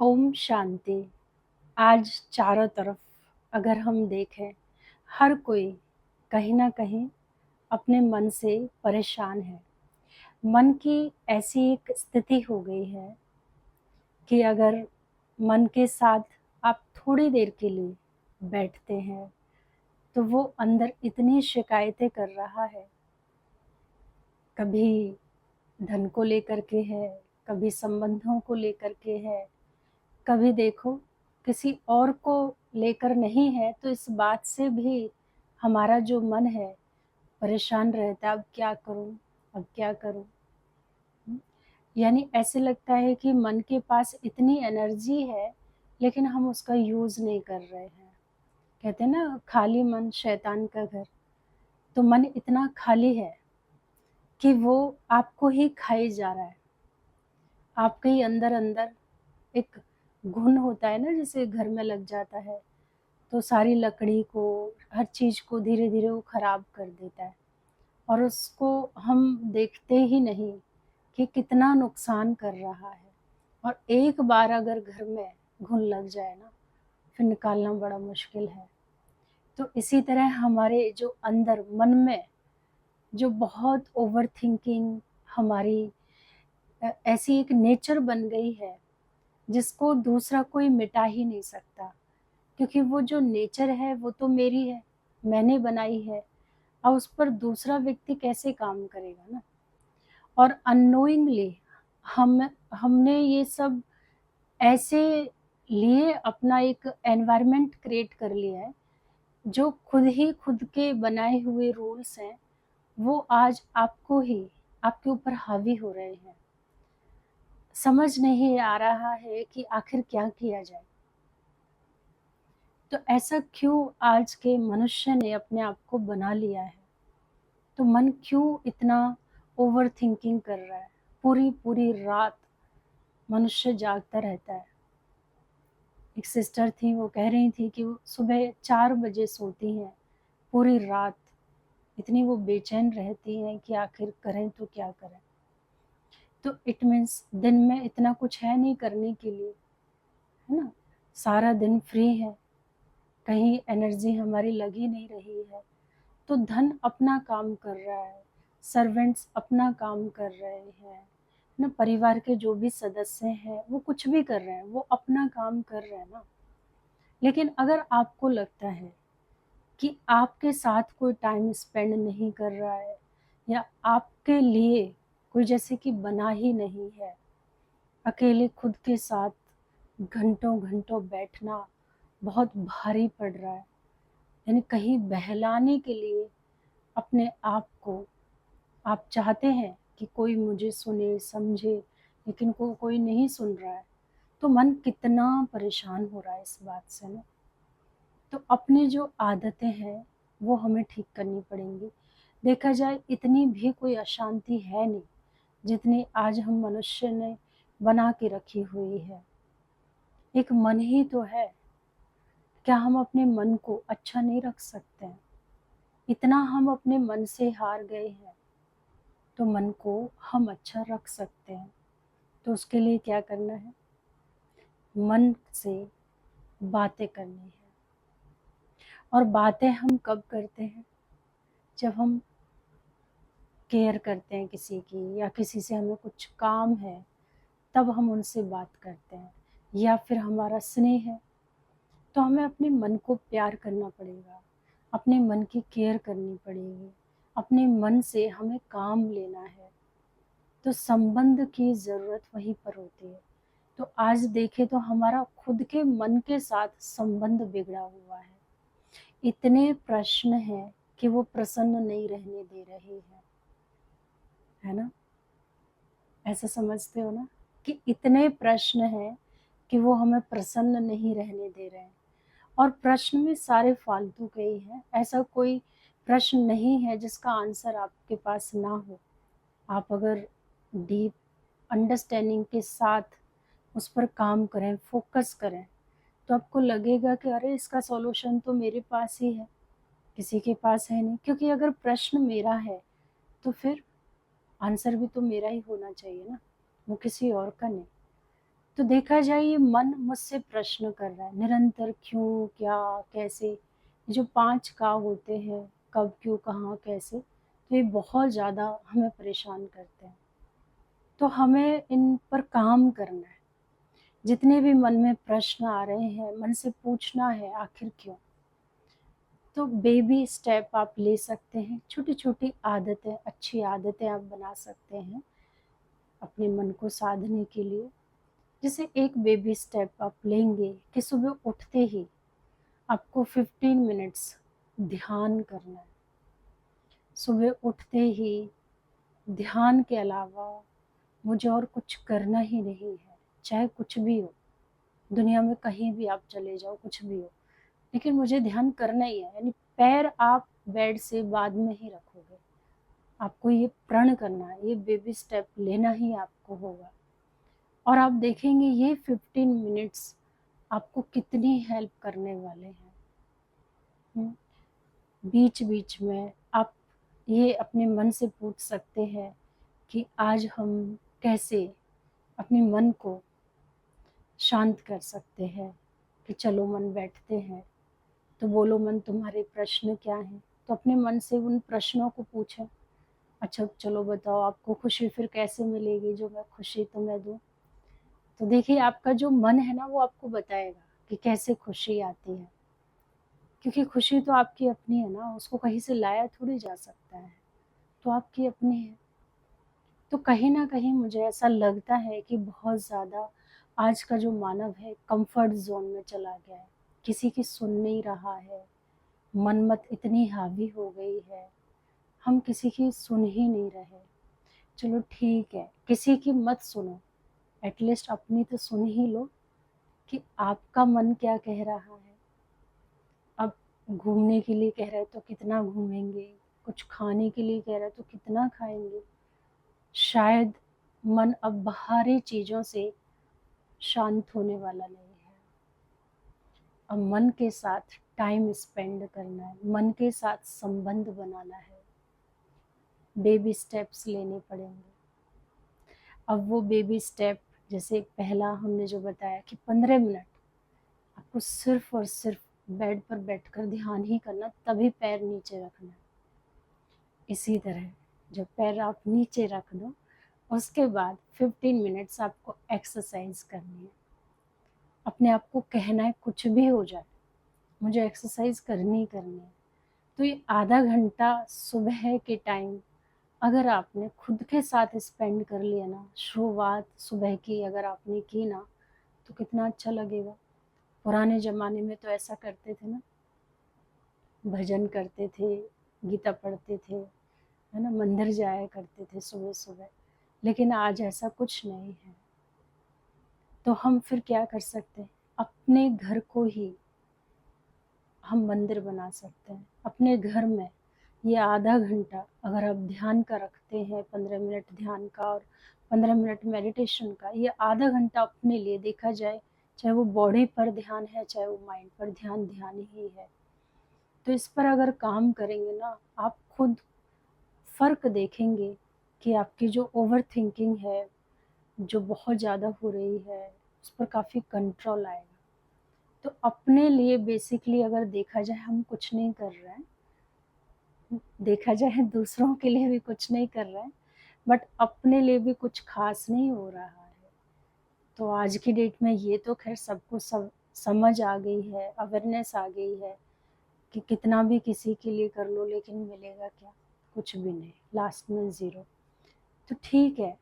ओम शांति। आज चारों तरफ अगर हम देखें, हर कोई कहीं ना कहीं अपने मन से परेशान है। मन की ऐसी एक स्थिति हो गई है कि अगर मन के साथ आप थोड़ी देर के लिए बैठते हैं तो वो अंदर इतनी शिकायतें कर रहा है। कभी धन को लेकर के है, कभी संबंधों को लेकर के है, कभी देखो किसी और को लेकर नहीं है, तो इस बात से भी हमारा जो मन है परेशान रहता है। अब क्या करूं, अब क्या करूं। यानी ऐसे लगता है कि मन के पास इतनी एनर्जी है लेकिन हम उसका यूज नहीं कर रहे हैं। कहते हैं ना, खाली मन शैतान का घर। तो मन इतना खाली है कि वो आपको ही खाई जा रहा है। आपके ही अंदर अंदर एक घुन होता है ना, जैसे घर में लग जाता है तो सारी लकड़ी को, हर चीज़ को धीरे धीरे वो ख़राब कर देता है और उसको हम देखते ही नहीं कि कितना नुकसान कर रहा है। और एक बार अगर घर में घुन लग जाए ना, फिर निकालना बड़ा मुश्किल है। तो इसी तरह हमारे जो अंदर मन में जो बहुत ओवर थिंकिंग हमारी ऐसी एक नेचर बन गई है जिसको दूसरा कोई मिटा ही नहीं सकता, क्योंकि वो जो नेचर है वो तो मेरी है, मैंने बनाई है। अब उस पर दूसरा व्यक्ति कैसे काम करेगा ना। और अननोइंगली हमने ये सब ऐसे लिए अपना एक एनवायरनमेंट क्रिएट कर लिया है, जो खुद ही खुद के बनाए हुए रूल्स हैं, वो आज आपको ही आपके ऊपर हावी हो रहे हैं। समझ नहीं आ रहा है कि आखिर क्या किया जाए। तो ऐसा क्यों आज के मनुष्य ने अपने आप को बना लिया है? तो मन क्यों इतना ओवर थिंकिंग कर रहा है? पूरी पूरी रात मनुष्य जागता रहता है। एक सिस्टर थी, वो कह रही थी कि वो सुबह 4 बजे सोती हैं, पूरी रात इतनी वो बेचैन रहती हैं कि आखिर करें तो क्या करें। तो इट मीन्स दिन में इतना कुछ है नहीं करने के लिए, है ना। सारा दिन फ्री है, कहीं एनर्जी हमारी लगी नहीं रही है। तो धन अपना काम कर रहा है, सर्वेंट्स अपना काम कर रहे हैं ना, परिवार के जो भी सदस्य हैं वो कुछ भी कर रहे हैं, वो अपना काम कर रहे हैं ना। लेकिन अगर आपको लगता है कि आपके साथ कोई टाइम स्पेंड नहीं कर रहा है, या आपके लिए कोई जैसे कि बना ही नहीं है, अकेले खुद के साथ घंटों घंटों बैठना बहुत भारी पड़ रहा है। यानी कहीं बहलाने के लिए अपने आप को आप चाहते हैं कि कोई मुझे सुने समझे, लेकिन कोई नहीं सुन रहा है, तो मन कितना परेशान हो रहा है इस बात से ना। तो अपनी जो आदतें हैं वो हमें ठीक करनी पड़ेंगी। देखा जाए इतनी भी कोई अशांति है नहीं जितनी आज हम मनुष्य ने बना के रखी हुई है। एक मन ही तो है, क्या हम अपने मन को अच्छा नहीं रख सकते हैं? इतना हम अपने मन से हार गए हैं, तो मन को हम अच्छा रख सकते हैं। तो उसके लिए क्या करना है? मन से बातें करनी है। और बातें हम कब करते हैं? जब हम केयर करते हैं किसी की, या किसी से हमें कुछ काम है, तब हम उनसे बात करते हैं। या फिर हमारा स्नेह है, तो हमें अपने मन को प्यार करना पड़ेगा, अपने मन की केयर करनी पड़ेगी, अपने मन से हमें काम लेना है। तो संबंध की ज़रूरत वहीं पर होती है। तो आज देखें तो हमारा खुद के मन के साथ संबंध बिगड़ा हुआ है। इतने प्रश्न हैं कि वो प्रसन्न नहीं रहने दे रहे हैं, है ना। ऐसा समझते हो ना, कि इतने प्रश्न हैं कि वो हमें प्रसन्न नहीं रहने दे रहे हैं। और प्रश्न में सारे फालतू के ही हैं। ऐसा कोई प्रश्न नहीं है जिसका आंसर आपके पास ना हो। आप अगर डीप अंडरस्टैंडिंग के साथ उस पर काम करें, फोकस करें, तो आपको लगेगा कि अरे इसका सॉल्यूशन तो मेरे पास ही है, किसी के पास है नहीं। क्योंकि अगर प्रश्न मेरा है तो फिर आंसर भी तो मेरा ही होना चाहिए ना, वो किसी और का नहीं। तो देखा जाए ये मन मुझसे प्रश्न कर रहा है निरंतर, क्यों, क्या, कैसे। ये जो 5 का होते हैं, कब, क्यों, कहाँ, कैसे, तो ये बहुत ज़्यादा हमें परेशान करते हैं। तो हमें इन पर काम करना है। जितने भी मन में प्रश्न आ रहे हैं, मन से पूछना है आखिर क्यों? तो बेबी स्टेप आप ले सकते हैं, छोटी-छोटी आदतें, अच्छी आदतें आप बना सकते हैं अपने मन को साधने के लिए। जैसे एक बेबी स्टेप आप लेंगे कि सुबह उठते ही आपको 15 मिनट्स ध्यान करना है। सुबह उठते ही ध्यान के अलावा मुझे और कुछ करना ही नहीं है, चाहे कुछ भी हो, दुनिया में कहीं भी आप चले जाओ, कुछ भी हो, लेकिन मुझे ध्यान करना ही है। यानी पैर आप बेड से बाद में ही रखोगे, आपको ये प्रण करना है, ये बेबी स्टेप लेना ही आपको होगा। और आप देखेंगे ये 15 मिनट्स आपको कितनी हेल्प करने वाले हैं। बीच बीच में आप ये अपने मन से पूछ सकते हैं कि आज हम कैसे अपने मन को शांत कर सकते हैं। कि चलो मन, बैठते हैं, तो बोलो मन, तुम्हारे प्रश्न क्या हैं? तो अपने मन से उन प्रश्नों को पूछें। अच्छा चलो बताओ, आपको खुशी फिर कैसे मिलेगी? जो मैं खुशी तुम्हें दूँ। तो देखिए आपका जो मन है ना, वो आपको बताएगा कि कैसे खुशी आती है। क्योंकि खुशी तो आपकी अपनी है ना, उसको कहीं से लाया थोड़ी जा सकता है, तो आपकी अपनी है। तो कहीं न कहीं मुझे ऐसा लगता है कि बहुत ज़्यादा आज का जो मानव है कंफर्ट ज़ोन में चला गया है, किसी की सुन नहीं रहा है, मनमत इतनी हावी हो गई है, हम किसी की सुन ही नहीं रहे। चलो ठीक है, किसी की मत सुनो, एटलीस्ट अपनी तो सुन ही लो कि आपका मन क्या कह रहा है। अब घूमने के लिए कह रहे हैं तो कितना घूमेंगे, कुछ खाने के लिए कह रहे हैं तो कितना खाएँगे। शायद मन अब बाहरी चीज़ों से शांत होने वाला नहीं है। अब मन के साथ टाइम स्पेंड करना है, मन के साथ संबंध बनाना है, बेबी स्टेप्स लेने पड़ेंगे। अब वो बेबी स्टेप, जैसे पहला हमने जो बताया कि 15 मिनट आपको सिर्फ और सिर्फ बेड पर बैठकर ध्यान ही करना, तभी पैर नीचे रखना है। इसी तरह जब पैर आप नीचे रख दो, उसके बाद 15 मिनट्स आपको एक्सरसाइज करनी है। अपने आप को कहना है कुछ भी हो जाए, मुझे एक्सरसाइज करनी ही करनी है। तो ये आधा घंटा सुबह के टाइम अगर आपने खुद के साथ स्पेंड कर लिया ना, शुरुआत सुबह की अगर आपने की ना, तो कितना अच्छा लगेगा। पुराने ज़माने में तो ऐसा करते थे ना, भजन करते थे, गीता पढ़ते थे, है ना, मंदिर जाया करते थे सुबह-सुबह। लेकिन आज ऐसा कुछ नहीं है। तो हम फिर क्या कर सकते हैं? अपने घर को ही हम मंदिर बना सकते हैं। अपने घर में ये आधा घंटा अगर आप ध्यान का रखते हैं, 15 मिनट ध्यान का और 15 मिनट मेडिटेशन का, ये आधा घंटा अपने लिए देखा जाए, चाहे वो बॉडी पर ध्यान है, चाहे वो माइंड पर ध्यान ध्यान ही है। तो इस पर अगर काम करेंगे ना, आप खुद फ़र्क देखेंगे कि आपकी जो ओवरथिंकिंग है, जो बहुत ज़्यादा हो रही है, उस पर काफ़ी कंट्रोल आएगा। तो अपने लिए बेसिकली अगर देखा जाए, हम कुछ नहीं कर रहे हैं, देखा जाए दूसरों के लिए भी कुछ नहीं कर रहे हैं, बट अपने लिए भी कुछ ख़ास नहीं हो रहा है। तो आज की डेट में ये तो ख़ैर सबको सब समझ आ गई है, अवेयरनेस आ गई है कि कितना भी किसी के लिए कर लो, लेकिन मिलेगा क्या? कुछ भी नहीं, लास्ट में ज़ीरो। तो ठीक है,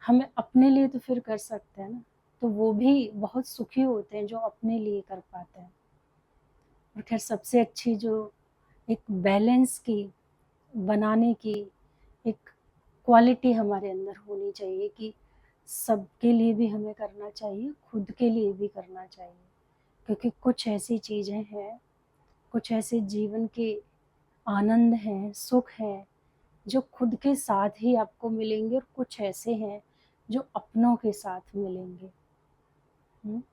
हमें अपने लिए तो फिर कर सकते हैं ना, तो वो भी बहुत सुखी होते हैं जो अपने लिए कर पाते हैं। और ख़ैर सबसे अच्छी जो एक बैलेंस की बनाने की एक क्वालिटी हमारे अंदर होनी चाहिए कि सबके लिए भी हमें करना चाहिए, खुद के लिए भी करना चाहिए। क्योंकि कुछ ऐसी चीज़ें हैं, कुछ ऐसे जीवन के आनंद हैं, सुख हैं, जो खुद के साथ ही आपको मिलेंगे और कुछ ऐसे हैं जो अपनों के साथ मिलेंगे। हुँ?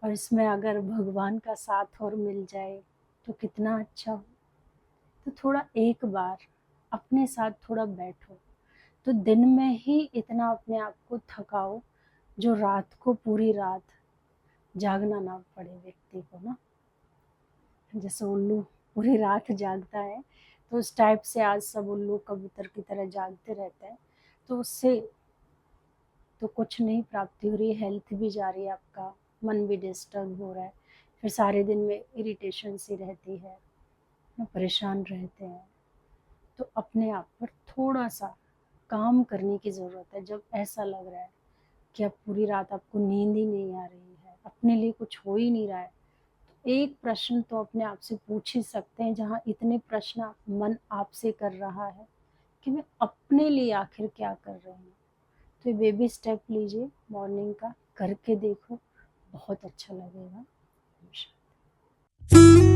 और इसमें अगर भगवान का साथ और मिल जाए तो कितना अच्छा हो। तो थोड़ा एक बार अपने साथ थोड़ा बैठो, तो दिन में ही इतना अपने आप को थकाओ जो रात को पूरी रात जागना ना पड़े व्यक्ति को ना, जैसे उल्लू पूरी रात जागता है, तो उस टाइप से आज सब उल्लू कबूतर की तरह जागते रहते हैं। तो उससे तो कुछ नहीं प्राप्ति हो रही है, हेल्थ भी जा रही है, आपका मन भी डिस्टर्ब हो रहा है, फिर सारे दिन में इरिटेशन सी रहती है ना, परेशान रहते हैं। तो अपने आप पर थोड़ा सा काम करने की ज़रूरत है। जब ऐसा लग रहा है कि अब पूरी रात आपको नींद ही नहीं आ रही है, अपने लिए कुछ हो ही नहीं रहा है, तो एक प्रश्न तो अपने आप से पूछ ही सकते हैं, जहाँ इतने प्रश्न मन आपसे कर रहा है कि मैं अपने लिए आखिर क्या कर रही हूँ। तो ये बेबी स्टेप लीजिए, मॉर्निंग का करके देखो, बहुत अच्छा लगेगा। नमस्कार।